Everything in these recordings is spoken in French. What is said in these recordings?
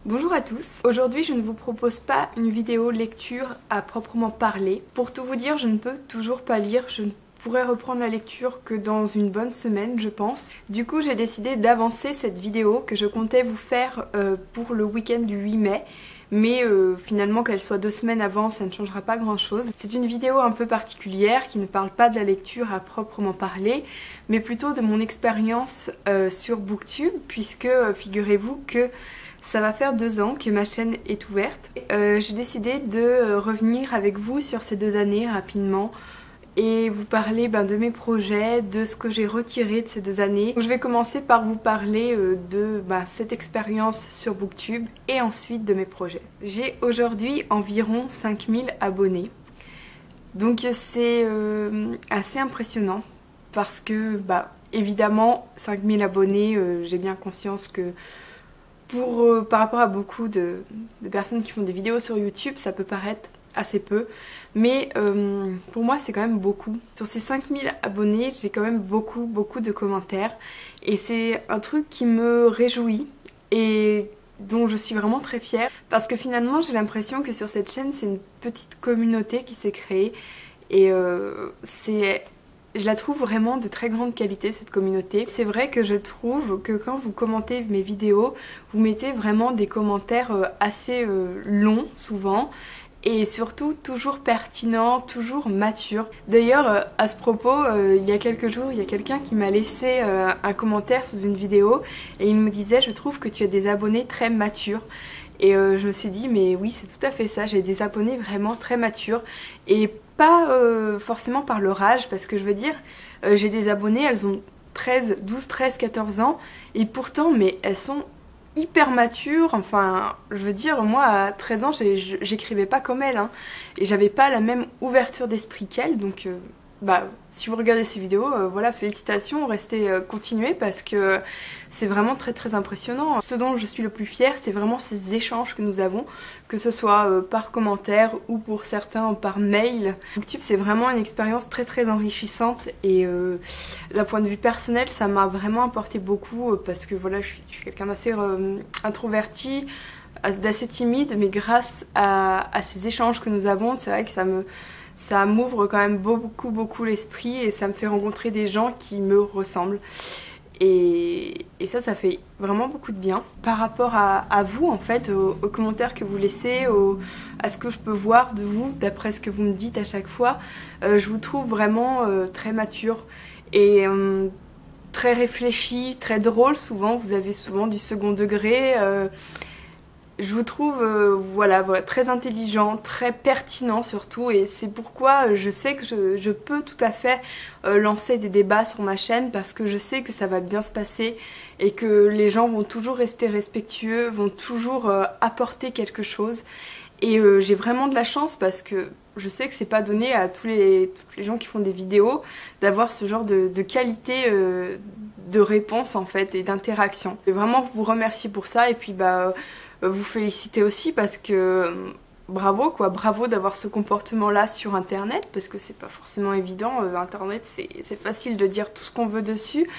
Bonjour à tous, aujourd'hui je ne vous propose pas une vidéo lecture à proprement parler. Pour tout vous dire, je ne peux toujours pas lire, je ne pourrais reprendre la lecture que dans une bonne semaine je pense. Du coup j'ai décidé d'avancer cette vidéo que je comptais vous faire pour le week-end du 8 mai. Mais finalement qu'elle soit 2 semaines avant ça ne changera pas grand chose. C'est une vidéo un peu particulière qui ne parle pas de la lecture à proprement parler, mais plutôt de mon expérience sur Booktube, puisque figurez-vous que ça va faire 2 ans que ma chaîne est ouverte. J'ai décidé de revenir avec vous sur ces 2 années rapidement et vous parler de mes projets, de ce que j'ai retiré de ces 2 années. Donc, je vais commencer par vous parler de cette expérience sur Booktube et ensuite de mes projets. J'ai aujourd'hui environ 5000 abonnés. Donc c'est assez impressionnant parce que évidemment 5000 abonnés, j'ai bien conscience que par rapport à beaucoup de personnes qui font des vidéos sur YouTube, ça peut paraître assez peu, mais pour moi c'est quand même beaucoup. Sur ces 5000 abonnés, j'ai quand même beaucoup de commentaires et c'est un truc qui me réjouit et dont je suis vraiment très fière parce que finalement j'ai l'impression que sur cette chaîne c'est une petite communauté qui s'est créée et je la trouve vraiment de très grande qualité cette communauté. C'est vrai que je trouve que quand vous commentez mes vidéos, vous mettez vraiment des commentaires assez longs souvent et surtout toujours pertinents, toujours matures. D'ailleurs à ce propos, il y a quelques jours, il y a quelqu'un qui m'a laissé un commentaire sous une vidéo et il me disait « Je trouve que tu as des abonnés très matures ». Et je me suis dit mais oui c'est tout à fait ça, j'ai des abonnés vraiment très matures et pas forcément par leur âge parce que je veux dire j'ai des abonnés, elles ont 12, 13, 14 ans et pourtant mais elles sont hyper matures. Enfin je veux dire moi à 13 ans j'écrivais pas comme elles hein, et j'avais pas la même ouverture d'esprit qu'elles donc si vous regardez ces vidéos, voilà, félicitations, continuez parce que c'est vraiment très impressionnant. Ce dont je suis le plus fière, c'est vraiment ces échanges que nous avons, que ce soit par commentaire ou pour certains par mail. Booktube c'est vraiment une expérience très enrichissante et d'un point de vue personnel ça m'a vraiment apporté beaucoup parce que voilà, je suis quelqu'un d'assez introverti, d'assez timide, mais grâce à ces échanges que nous avons, c'est vrai que ça m'ouvre quand même beaucoup l'esprit et ça me fait rencontrer des gens qui me ressemblent. Et ça fait vraiment beaucoup de bien. Par rapport à vous en fait, aux commentaires que vous laissez, à ce que je peux voir de vous, d'après ce que vous me dites à chaque fois, je vous trouve vraiment très mature et très réfléchi, très drôle souvent. Vous avez souvent du second degré. Je vous trouve voilà, très intelligent, très pertinent surtout et c'est pourquoi je sais que je peux tout à fait lancer des débats sur ma chaîne parce que je sais que ça va bien se passer et que les gens vont toujours rester respectueux, vont toujours apporter quelque chose et j'ai vraiment de la chance parce que je sais que c'est pas donné à tous les gens qui font des vidéos d'avoir ce genre de qualité de réponse en fait et d'interaction. Je vais vraiment vous remercier pour ça et puis vous féliciter aussi parce que bravo quoi, bravo d'avoir ce comportement là sur internet parce que c'est pas forcément évident, internet c'est facile de dire tout ce qu'on veut dessus.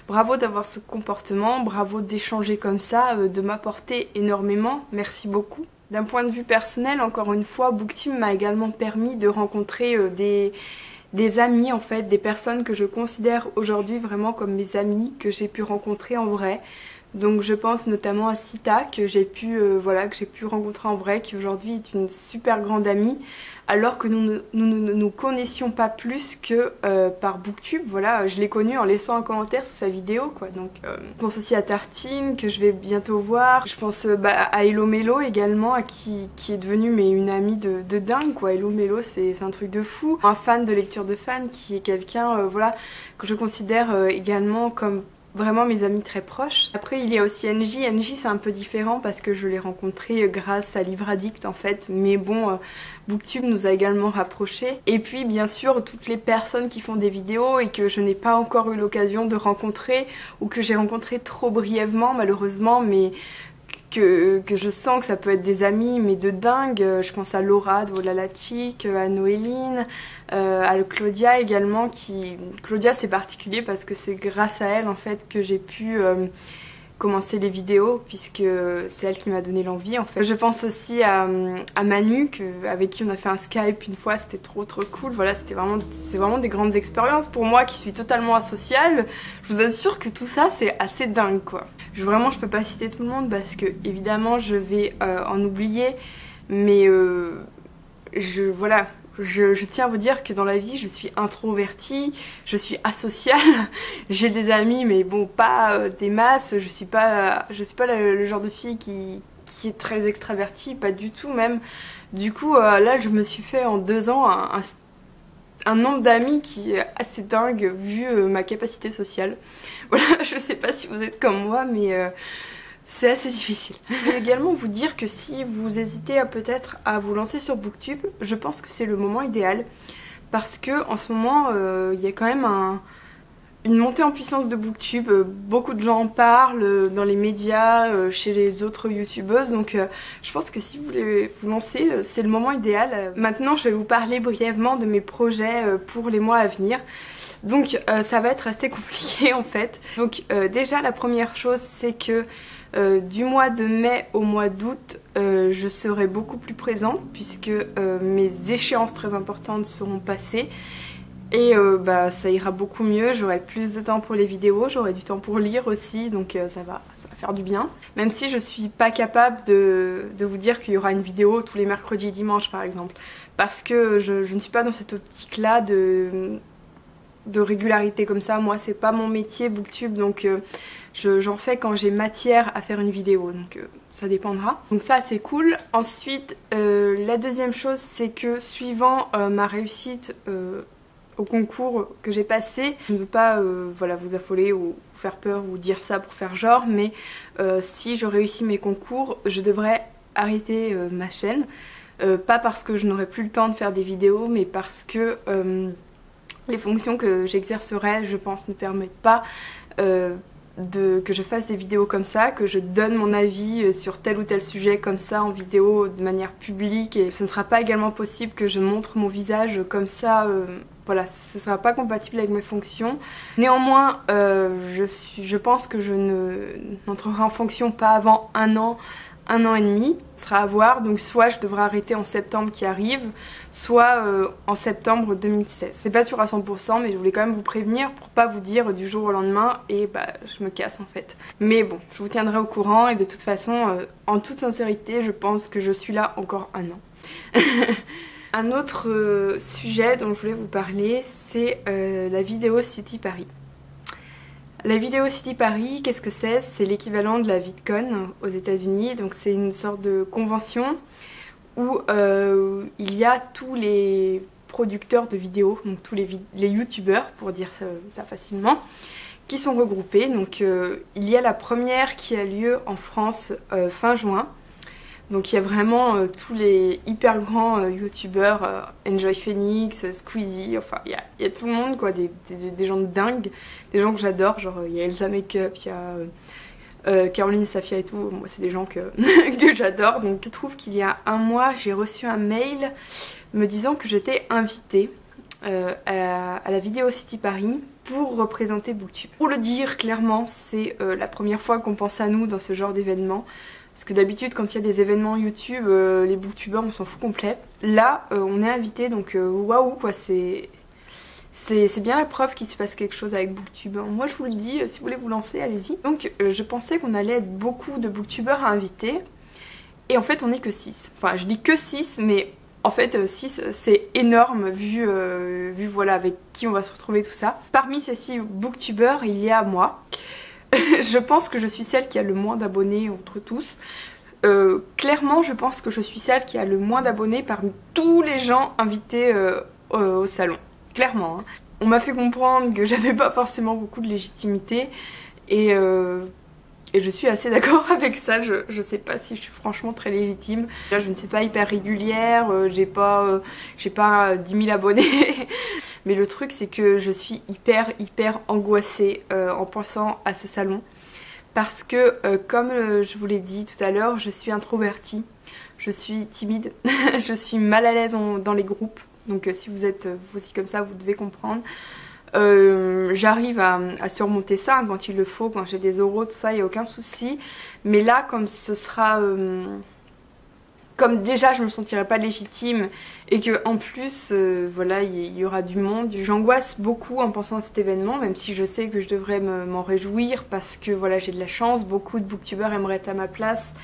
Bravo d'avoir ce comportement, bravo d'échanger comme ça, de m'apporter énormément, merci beaucoup. D'un point de vue personnel, encore une fois, Booktube m'a également permis de rencontrer des amis en fait, des personnes que je considère aujourd'hui vraiment comme mes amis, que j'ai pu rencontrer en vrai. Donc je pense notamment à Sita que j'ai pu rencontrer en vrai, qui aujourd'hui est une super grande amie, alors que nous ne nous connaissions pas plus que par Booktube. Voilà, je l'ai connue en laissant un commentaire sous sa vidéo quoi. Donc je pense aussi à Tartine que je vais bientôt voir. Je pense à Hello Mélo également, qui est devenue une amie de dingue quoi. Hello Mélo c'est un truc de fou. Un fan de lecture de fans qui est quelqu'un voilà, que je considère également comme vraiment mes amis très proches. Après il y a aussi NJ. NJ c'est un peu différent parce que je l'ai rencontré grâce à Livre Addict en fait, mais bon Booktube nous a également rapprochés. Et puis bien sûr toutes les personnes qui font des vidéos et que je n'ai pas encore eu l'occasion de rencontrer ou que j'ai rencontré trop brièvement malheureusement, mais que je sens que ça peut être des amis mais de dingue. Je pense à Laura de Olala Chic, à Noéline, à Claudia également. Claudia c'est particulier parce que c'est grâce à elle en fait que j'ai pu commencer les vidéos puisque c'est elle qui m'a donné l'envie en fait. Je pense aussi à Manu avec qui on a fait un Skype une fois, c'était trop cool. Voilà, c'est vraiment des grandes expériences pour moi qui suis totalement asociale. Je vous assure que tout ça c'est assez dingue quoi. Vraiment je peux pas citer tout le monde parce que évidemment je vais en oublier, mais voilà. Je tiens à vous dire que dans la vie je suis introvertie, je suis asociale, j'ai des amis mais bon pas des masses, je suis pas le genre de fille qui est très extravertie, pas du tout même. Du coup là je me suis fait en 2 ans un nombre d'amis qui est assez dingue vu ma capacité sociale. Voilà, je sais pas si vous êtes comme moi mais c'est assez difficile. Je vais également vous dire que si vous hésitez peut-être à vous lancer sur Booktube, je pense que c'est le moment idéal parce que en ce moment il y a quand même une montée en puissance de Booktube. Beaucoup de gens en parlent dans les médias, chez les autres youtubeuses, donc je pense que si vous voulez vous lancer, c'est le moment idéal. Maintenant je vais vous parler brièvement de mes projets pour les mois à venir. Donc ça va être assez compliqué en fait. Donc déjà la première chose c'est que du mois de mai au mois d'août, je serai beaucoup plus présente puisque mes échéances très importantes seront passées et ça ira beaucoup mieux, j'aurai plus de temps pour les vidéos, j'aurai du temps pour lire aussi, donc ça va faire du bien. Même si je suis pas capable de vous dire qu'il y aura une vidéo tous les mercredis et dimanches par exemple, parce que je ne suis pas dans cette optique là de régularité comme ça. Moi c'est pas mon métier Booktube, donc j'en fais quand j'ai matière à faire une vidéo, donc ça dépendra. Donc ça c'est cool. Ensuite la deuxième chose c'est que suivant ma réussite au concours que j'ai passé, je ne veux pas voilà, vous affoler ou vous faire peur ou dire ça pour faire genre, mais si je réussis mes concours je devrais arrêter ma chaîne, pas parce que je n'aurai plus le temps de faire des vidéos, mais parce que les fonctions que j'exercerai, je pense, ne permettent pas que je fasse des vidéos comme ça, que je donne mon avis sur tel ou tel sujet comme ça en vidéo de manière publique, et ce ne sera pas également possible que je montre mon visage comme ça, voilà, ce ne sera pas compatible avec mes fonctions. Néanmoins, je pense que je n'entrerai en fonction pas avant un an et demi, ce sera à voir, donc soit je devrais arrêter en septembre qui arrive, soit en septembre 2016. C'est pas sûr à 100%, mais je voulais quand même vous prévenir pour pas vous dire du jour au lendemain et je me casse en fait. Mais bon, je vous tiendrai au courant et de toute façon, en toute sincérité, je pense que je suis là encore un an. Un autre sujet dont je voulais vous parler, c'est la Video City Paris. La Video City Paris, qu'est-ce que c'est? C'est l'équivalent de la VidCon aux États-Unis, donc c'est une sorte de convention où il y a tous les producteurs de vidéos, donc tous les youtubeurs pour dire ça facilement, qui sont regroupés. Donc il y a la première qui a lieu en France fin juin. Donc il y a vraiment tous les hyper grands youtubeurs, Enjoy Phoenix, Squeezie, enfin il y a tout le monde quoi, des gens de dingue, des gens que j'adore, genre il y a Elsa Makeup, il y a Caroline Safia et tout, moi c'est des gens que j'adore. Donc je trouve qu'il y a un mois j'ai reçu un mail me disant que j'étais invitée à la Video City Paris pour représenter Booktube. Pour le dire clairement, c'est la première fois qu'on pense à nous dans ce genre d'événement. Parce que d'habitude quand il y a des événements YouTube, les booktubeurs on s'en fout complet. Là on est invité, donc waouh quoi, c'est bien la preuve qu'il se passe quelque chose avec Booktube. Moi je vous le dis, si vous voulez vous lancer, allez-y. Donc je pensais qu'on allait être beaucoup de booktubeurs à inviter. Et en fait on n'est que 6. Enfin je dis que 6, mais en fait 6 c'est énorme vu voilà avec qui on va se retrouver tout ça. Parmi ces 6 booktubeurs il y a moi. Je pense que je suis celle qui a le moins d'abonnés entre tous. Clairement je pense que je suis celle qui a le moins d'abonnés parmi tous les gens invités au salon. Clairement hein. On m'a fait comprendre que j'avais pas forcément beaucoup de légitimité et je suis assez d'accord avec ça. Je sais pas si je suis franchement très légitime. Là, je ne suis pas hyper régulière, j'ai pas 10 000 abonnés. Mais le truc c'est que je suis hyper angoissée en pensant à ce salon. Parce que comme je vous l'ai dit tout à l'heure, je suis introvertie, je suis timide, je suis mal à l'aise dans les groupes. Donc si vous êtes aussi comme ça, vous devez comprendre. j'arrive à surmonter ça hein, quand il le faut, quand j'ai des oraux, tout ça, il n'y a aucun souci. Mais là, comme ce sera... comme déjà je me sentirais pas légitime et que en plus voilà il y aura du monde, j'angoisse beaucoup en pensant à cet événement, même si je sais que je devrais m'en réjouir parce que voilà j'ai de la chance, beaucoup de booktubeurs aimeraient être à ma place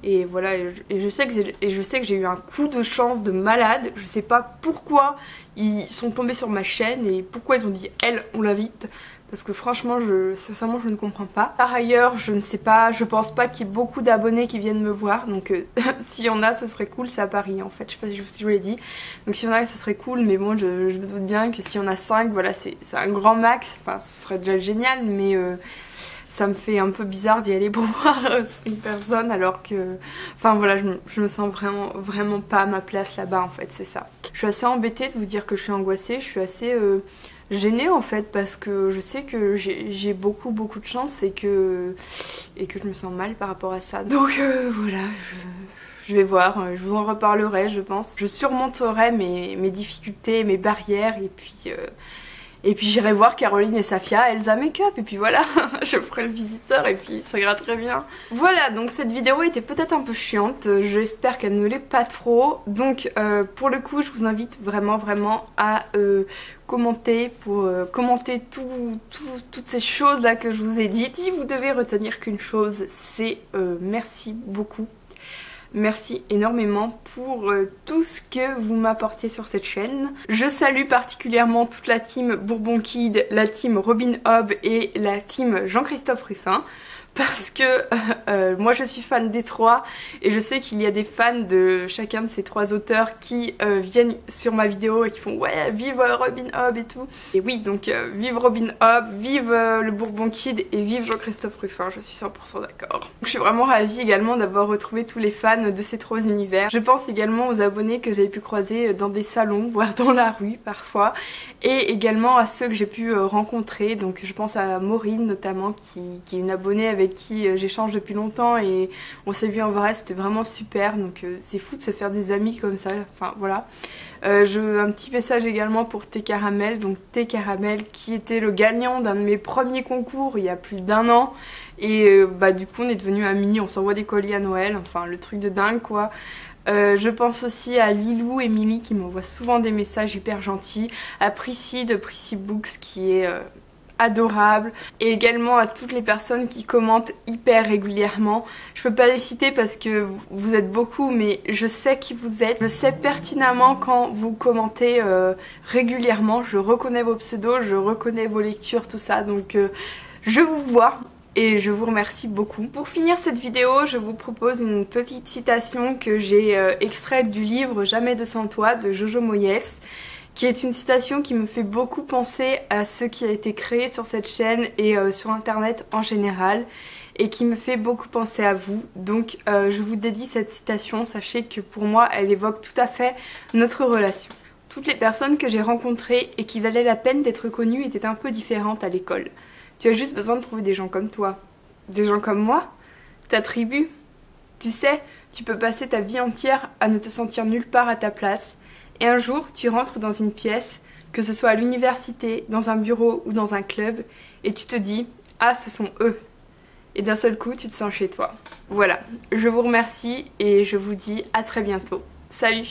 et voilà et je sais que j'ai eu un coup de chance de malade, je sais pas pourquoi ils sont tombés sur ma chaîne et pourquoi ils ont dit elle on l'invite. Parce que franchement, sincèrement, je ne comprends pas. Par ailleurs, je ne sais pas, je pense pas qu'il y ait beaucoup d'abonnés qui viennent me voir. Donc s'il y en a, ce serait cool, c'est à Paris en fait, je sais pas si je vous l'ai dit. Donc s'il y en a, ce serait cool, mais bon, je me doute bien que s'il y en a 5, voilà, c'est un grand max. Enfin, ce serait déjà génial, mais... ça me fait un peu bizarre d'y aller pour voir 5 personnes alors que... Enfin voilà, je me sens vraiment pas à ma place là-bas en fait, c'est ça. Je suis assez embêtée de vous dire que je suis angoissée, je suis assez gênée en fait parce que je sais que j'ai beaucoup de chance et que je me sens mal par rapport à ça. Donc voilà, je vais voir, je vous en reparlerai je pense. Je surmonterai mes difficultés, mes barrières et puis j'irai voir Caroline et Safia, Elsa Makeup, et puis voilà, je ferai le visiteur et puis ça ira très bien. Voilà, donc cette vidéo était peut-être un peu chiante, j'espère qu'elle ne l'est pas trop. Donc pour le coup, je vous invite vraiment à commenter pour commenter toutes ces choses là que je vous ai dites. Si vous devez retenir qu'une chose, c'est merci beaucoup. Merci énormément pour tout ce que vous m'apportez sur cette chaîne. Je salue particulièrement toute la team Bourbon Kid, la team Robin Hobb et la team Jean-Christophe Ruffin. Parce que moi je suis fan des trois et je sais qu'il y a des fans de chacun de ces trois auteurs qui viennent sur ma vidéo et qui font ouais vive Robin Hobb et tout. Et oui donc vive Robin Hobb, vive le Bourbon Kid et vive Jean-Christophe Ruffin, je suis 100% d'accord. Je suis vraiment ravie également d'avoir retrouvé tous les fans de ces trois univers. Je pense également aux abonnés que j'avais pu croiser dans des salons, voire dans la rue parfois. Et également à ceux que j'ai pu rencontrer, donc je pense à Maureen notamment qui est une abonnée avec qui j'échange depuis longtemps et on s'est vu en vrai, c'était vraiment super, donc c'est fou de se faire des amis comme ça, enfin voilà. Un petit message également pour Thé Caramel, donc Thé Caramel qui était le gagnant d'un de mes premiers concours il y a plus d'1 an et bah du coup on est devenus amis, on s'envoie des colis à Noël, enfin le truc de dingue quoi. Je pense aussi à Lilou et Milly qui m'envoient souvent des messages hyper gentils, à Prissy de Prissy Books qui est adorable, et également à toutes les personnes qui commentent hyper régulièrement. Je peux pas les citer parce que vous êtes beaucoup, mais je sais qui vous êtes, je sais pertinemment quand vous commentez régulièrement, je reconnais vos pseudos, je reconnais vos lectures, tout ça, donc je vous vois et je vous remercie beaucoup. Pour finir cette vidéo, je vous propose une petite citation que j'ai extraite du livre Jamais de sans toi de Jojo Moyes, qui est une citation qui me fait beaucoup penser à ce qui a été créé sur cette chaîne et sur internet en général et qui me fait beaucoup penser à vous. Donc je vous dédie cette citation, sachez que pour moi elle évoque tout à fait notre relation. Toutes les personnes que j'ai rencontrées et qui valaient la peine d'être connues étaient un peu différentes à l'école. Tu as juste besoin de trouver des gens comme toi, des gens comme moi, ta tribu. Tu sais, tu peux passer ta vie entière à ne te sentir nulle part à ta place. Et un jour, tu rentres dans une pièce, que ce soit à l'université, dans un bureau ou dans un club, et tu te dis « Ah, ce sont eux !» Et d'un seul coup, tu te sens chez toi. Voilà, je vous remercie et je vous dis à très bientôt. Salut!